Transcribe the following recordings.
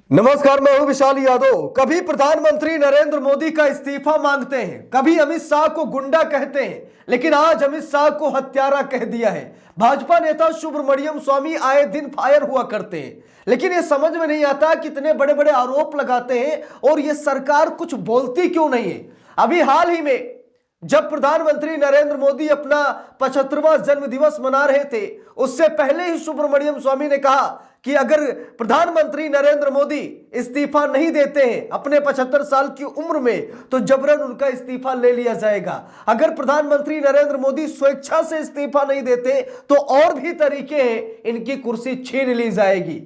नमस्कार, मैं हूं विशाल यादव। कभी प्रधानमंत्री नरेंद्र मोदी का इस्तीफा मांगते हैं, कभी अमित शाह को गुंडा कहते हैं, लेकिन आज अमित शाह को हत्यारा कह दिया है। भाजपा नेता सुब्रमण्यम स्वामी आए दिन फायर हुआ करते हैं, लेकिन ये समझ में नहीं आता कितने बड़े बड़े आरोप लगाते हैं और ये सरकार कुछ बोलती क्यों नहीं है। अभी हाल ही में जब प्रधानमंत्री नरेंद्र मोदी अपना 75वां जन्म दिवस मना रहे थे, उससे पहले ही सुब्रमण्यम स्वामी ने कहा कि अगर प्रधानमंत्री नरेंद्र मोदी इस्तीफा नहीं देते हैं अपने 75 साल की उम्र में, तो जबरन उनका इस्तीफा ले लिया जाएगा। अगर प्रधानमंत्री नरेंद्र मोदी स्वेच्छा से इस्तीफा नहीं देते तो और भी तरीके हैं, इनकी कुर्सी छीन ली जाएगी।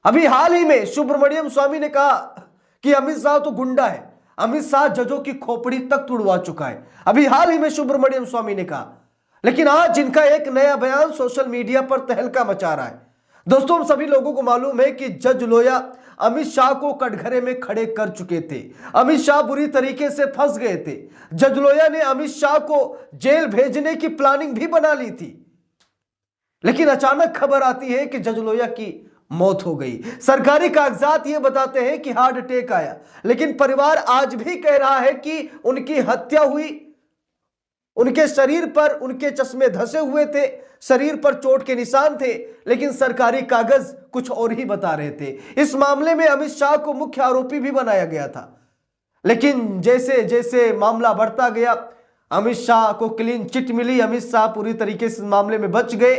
अभी हाल ही में सुब्रमण्यम स्वामी ने कहा कि अमित शाह तो गुंडा है, अमित शाह जजों की खोपड़ी तक तुड़वा चुका है। अभी हाल ही में सुब्रमण्यम स्वामी ने कहा, लेकिन आज इनका एक नया बयान सोशल मीडिया पर तहलका मचा रहा है। दोस्तों, हम सभी लोगों को मालूम है कि जज लोया अमित शाह को कटघरे में खड़े कर चुके थे। अमित शाह बुरी तरीके से फंस गए थे। जज लोया ने अमित शाह को जेल भेजने की प्लानिंग भी बना ली थी, लेकिन अचानक खबर आती है कि जज लोया की मौत हो गई। सरकारी कागजात ये बताते हैं कि हार्ट अटैक आया, लेकिन परिवार आज भी कह रहा है कि उनकी हत्या हुई। उनके शरीर पर उनके चश्मे धंसे हुए थे, शरीर पर चोट के निशान थे, लेकिन सरकारी कागज कुछ और ही बता रहे थे। इस मामले में अमित शाह को मुख्य आरोपी भी बनाया गया था, लेकिन जैसे जैसे मामला बढ़ता गया, अमित शाह को क्लीन चिट मिली। अमित शाह पूरी तरीके से मामले में बच गए,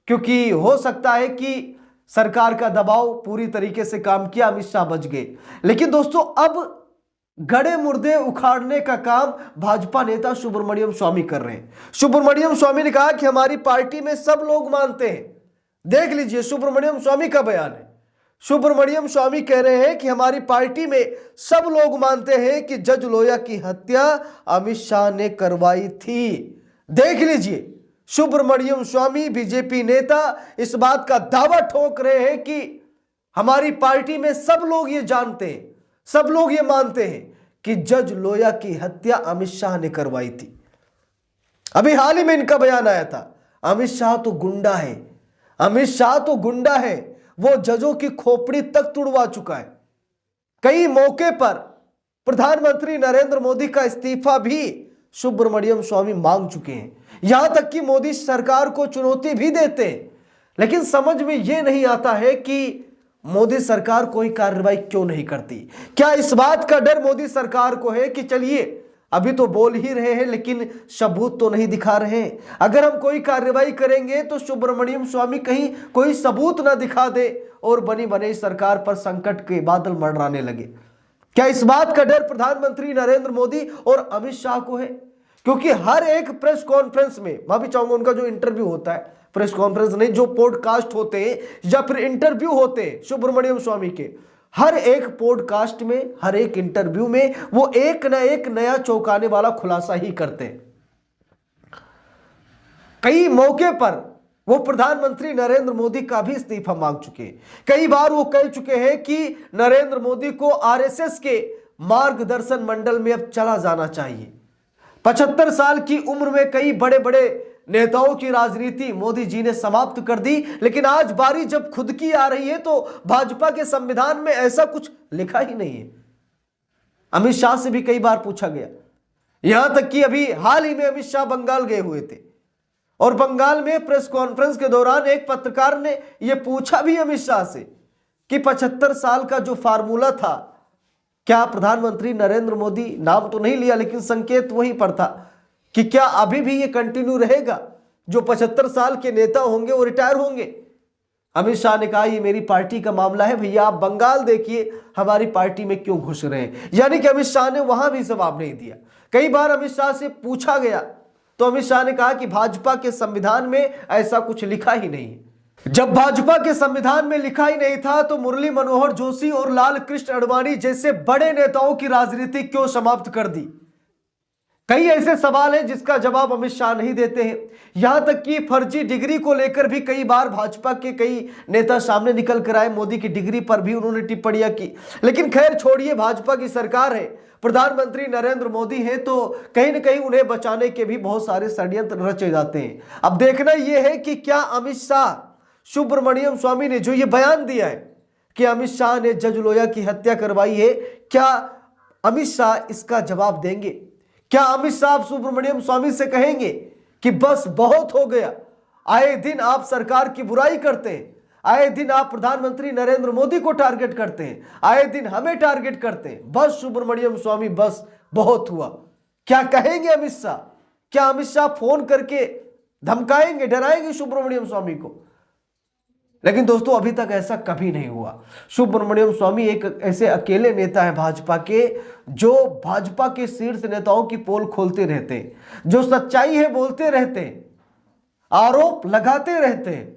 क्योंकि हो सकता है कि सरकार का दबाव पूरी तरीके से काम किया, अमित शाह बच गए। लेकिन दोस्तों, अब गड़े मुर्दे उखाड़ने का काम भाजपा नेता सुब्रमण्यम स्वामी कर रहे हैं। सुब्रमण्यम स्वामी ने कहा कि हमारी पार्टी में सब लोग मानते हैं। देख लीजिए, सुब्रमण्यम स्वामी का बयान है। सुब्रमण्यम स्वामी कह रहे हैं कि हमारी पार्टी में सब लोग मानते हैं कि जज लोया की हत्या अमित शाह ने करवाई थी। देख लीजिए, सुब्रमण्यम स्वामी बीजेपी नेता इस बात का दावा ठोक रहे हैं कि हमारी पार्टी में सब लोग ये जानते हैं, सब लोग ये मानते हैं कि जज लोया की हत्या अमित शाह ने करवाई थी। अभी हाल ही में इनका बयान आया था, अमित शाह तो गुंडा है, अमित शाह तो गुंडा है, वो जजों की खोपड़ी तक तुड़वा चुका है। कई मौके पर प्रधानमंत्री नरेंद्र मोदी का इस्तीफा भी सुब्रमण्यम स्वामी मांग चुके हैं। यहां तक कि मोदी सरकार को चुनौती भी देते हैं, लेकिन समझ में यह नहीं आता है कि मोदी सरकार कोई कार्रवाई क्यों नहीं करती। क्या इस बात का डर मोदी सरकार को है कि चलिए अभी तो बोल ही रहे हैं, लेकिन सबूत तो नहीं दिखा रहे हैं, अगर हम कोई कार्रवाई करेंगे तो सुब्रमण्यम स्वामी कहीं कोई सबूत ना दिखा दे और बनी बनी सरकार पर संकट के बादल मंडराने लगे। क्या इस बात का डर प्रधानमंत्री नरेंद्र मोदी और अमित शाह को है? क्योंकि हर एक प्रेस कॉन्फ्रेंस में, मैं भी चाहूंगा उनका जो इंटरव्यू होता है, प्रेस कॉन्फ्रेंस नहीं, जो पॉडकास्ट होते हैं या फिर इंटरव्यू होते हैं सुब्रमण्यम स्वामी के, हर एक पॉडकास्ट में, हर एक इंटरव्यू में वो एक नया चौंकाने वाला खुलासा ही करते हैं। कई मौके पर वो प्रधानमंत्री नरेंद्र मोदी का भी इस्तीफा मांग चुके हैं। कई बार वो कह चुके हैं कि नरेंद्र मोदी को आरएसएस के मार्गदर्शन मंडल में अब चला जाना चाहिए। 75 साल की उम्र में कई बड़े बड़े नेताओं की राजनीति मोदी जी ने समाप्त कर दी, लेकिन आज बारी जब खुद की आ रही है तो भाजपा के संविधान में ऐसा कुछ लिखा ही नहीं है। अमित शाह से भी कई बार पूछा गया, यहां तक कि अभी हाल ही में अमित शाह बंगाल गए हुए थे और बंगाल में प्रेस कॉन्फ्रेंस के दौरान एक पत्रकार ने यह पूछा भी अमित शाह से कि 75 साल का जो फार्मूला था, क्या प्रधानमंत्री नरेंद्र मोदी, नाम तो नहीं लिया लेकिन संकेत वहीं पर था, कि क्या अभी भी ये कंटिन्यू रहेगा? जो 75 साल के नेता होंगे वो रिटायर होंगे? अमित शाह ने कहा, ये मेरी पार्टी का मामला है भैया, आप बंगाल देखिए हमारी पार्टी में क्यों घुस रहे हैं। यानी कि अमित शाह ने वहां भी जवाब नहीं दिया। कई बार अमित शाह से पूछा गया तो अमित शाह ने कहा कि भाजपा के संविधान में ऐसा कुछ लिखा ही नहीं है। जब भाजपा के संविधान में लिखा ही नहीं था तो मुरली मनोहर जोशी और लाल कृष्ण आडवाणी जैसे बड़े नेताओं की राजनीति क्यों समाप्त कर दी? कई ऐसे सवाल हैं जिसका जवाब अमित शाह नहीं देते हैं। यहां तक कि फर्जी डिग्री को लेकर भी कई बार भाजपा के कई नेता सामने निकल कर आए, मोदी की डिग्री पर भी उन्होंने टिप्पणियां की। लेकिन खैर छोड़िए, भाजपा की सरकार है, प्रधानमंत्री नरेंद्र मोदी हैं, तो कहीं ना कहीं उन्हें बचाने के भी बहुत सारे षड्यंत्र रचे जाते हैं। अब देखना यह है कि क्या अमित शाह, सुब्रमण्यम स्वामी ने जो ये बयान दिया है कि अमित शाह ने जज लोया की हत्या करवाई है, क्या अमित शाह इसका जवाब देंगे? क्या अमित शाह सुब्रमण्यम स्वामी से कहेंगे कि बस बहुत हो गया, आए दिन आप सरकार की बुराई करते हैं, आए दिन आप प्रधानमंत्री नरेंद्र मोदी को टारगेट करते हैं, आए दिन हमें टारगेट करते हैं, बस सुब्रमण्यम स्वामी बस बहुत हुआ? क्या कहेंगे अमित शाह? क्या अमित शाह फोन करके धमकाएंगे, डराएंगे सुब्रमण्यम स्वामी को? लेकिन दोस्तों अभी तक ऐसा कभी नहीं हुआ। सुब्रमण्यम स्वामी एक ऐसे अकेले नेता है भाजपा के, जो भाजपा के शीर्ष नेताओं की पोल खोलते रहते हैं, जो सच्चाई है बोलते रहते हैं, आरोप लगाते रहते हैं,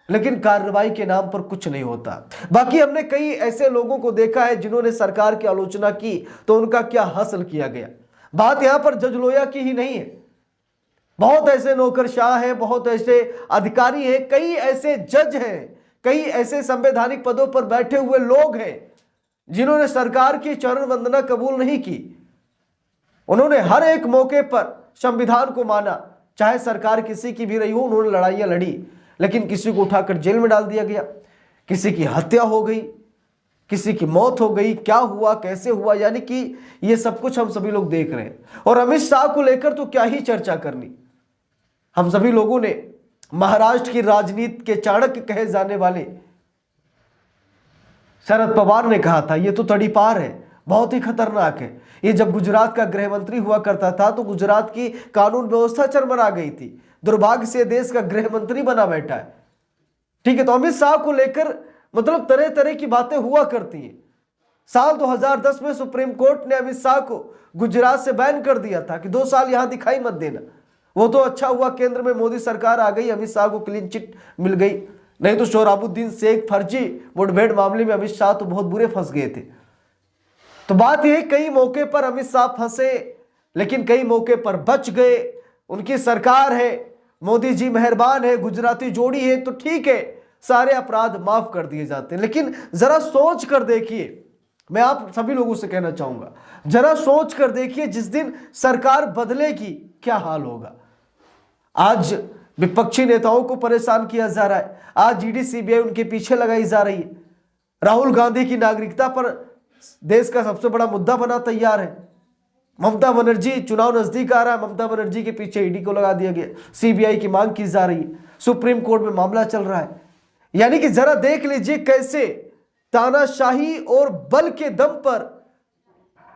लेकिन कार्रवाई के नाम पर कुछ नहीं होता। बाकी हमने कई ऐसे लोगों को देखा है जिन्होंने सरकार की आलोचना की तो उनका क्या हासिल किया गया। बात यहां पर जज लोया की ही नहीं है, बहुत ऐसे नौकरशाह हैं, बहुत ऐसे अधिकारी हैं, कई ऐसे जज हैं, कई ऐसे संवैधानिक पदों पर बैठे हुए लोग हैं जिन्होंने सरकार की चरण वंदना कबूल नहीं की। उन्होंने हर एक मौके पर संविधान को माना, चाहे सरकार किसी की भी रही हो, उन्होंने लड़ाइयां लड़ी, लेकिन किसी को उठाकर जेल में डाल दिया गया, किसी की हत्या हो गई, किसी की मौत हो गई, क्या हुआ कैसे हुआ, यानी कि ये सब कुछ हम सभी लोग देख रहे हैं। और अमित शाह को लेकर तो क्या ही चर्चा करनी। हम सभी लोगों ने महाराष्ट्र की राजनीति के चाणक्य कहे जाने वाले शरद पवार ने कहा था, ये तो तड़ीपार है, बहुत ही खतरनाक है। ये जब गुजरात का गृह मंत्री हुआ करता था तो गुजरात की कानून व्यवस्था चरमरा गई थी, दुर्भाग्य से देश का गृह मंत्री बना बैठा है। ठीक है, तो अमित शाह को लेकर मतलब तरह तरह की बातें हुआ करती हैं। साल 2010 में सुप्रीम कोर्ट ने अमित शाह को गुजरात से बैन कर दिया था कि 2 साल यहां दिखाई मत देना। वो तो अच्छा हुआ केंद्र में मोदी सरकार आ गई, अमित शाह को क्लीन चिट मिल गई, नहीं तो सोहराबुद्दीन शेख फर्जी मुठभेड़ मामले में अमित शाह तो बहुत बुरे फंस गए थे। तो बात यह, कई मौके पर अमित शाह फंसे लेकिन कई मौके पर बच गए। उनकी सरकार है, मोदी जी मेहरबान है, गुजराती जोड़ी है, तो ठीक है, सारे अपराध माफ कर दिए जाते हैं। लेकिन जरा सोच कर देखिए, मैं आप सभी लोगों से कहना चाहूंगा, जरा सोच कर देखिए जिस दिन सरकार बदलेगी क्या हाल होगा। आज विपक्षी नेताओं को परेशान किया जा रहा है, आज ईडी सीबीआई उनके पीछे लगाई जा रही है। राहुल गांधी की नागरिकता पर देश का सबसे बड़ा मुद्दा बना तैयार है। ममता बनर्जी, चुनाव नजदीक आ रहा है, ममता बनर्जी के पीछे ईडी को लगा दिया गया, सीबीआई की मांग की जा रही है, सुप्रीम कोर्ट में मामला चल रहा है। यानी कि जरा देख लीजिए कैसे तानाशाही और बल के दम पर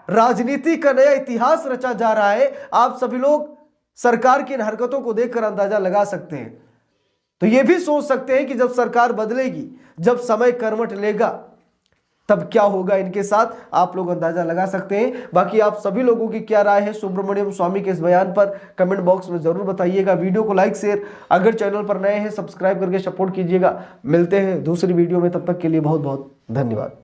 राजनीति का नया इतिहास रचा जा रहा है। आप सभी लोग सरकार की इन हरकतों को देखकर अंदाजा लगा सकते हैं। तो यह भी सोच सकते हैं कि जब सरकार बदलेगी, जब समय करवट लेगा, तब क्या होगा इनके साथ, आप लोग अंदाजा लगा सकते हैं। बाकी आप सभी लोगों की क्या राय है सुब्रमण्यम स्वामी के इस बयान पर, कमेंट बॉक्स में जरूर बताइएगा। वीडियो को लाइक शेयर, अगर चैनल पर नए हैं सब्सक्राइब करके सपोर्ट कीजिएगा। मिलते हैं दूसरी वीडियो में, तब तक के लिए बहुत बहुत धन्यवाद।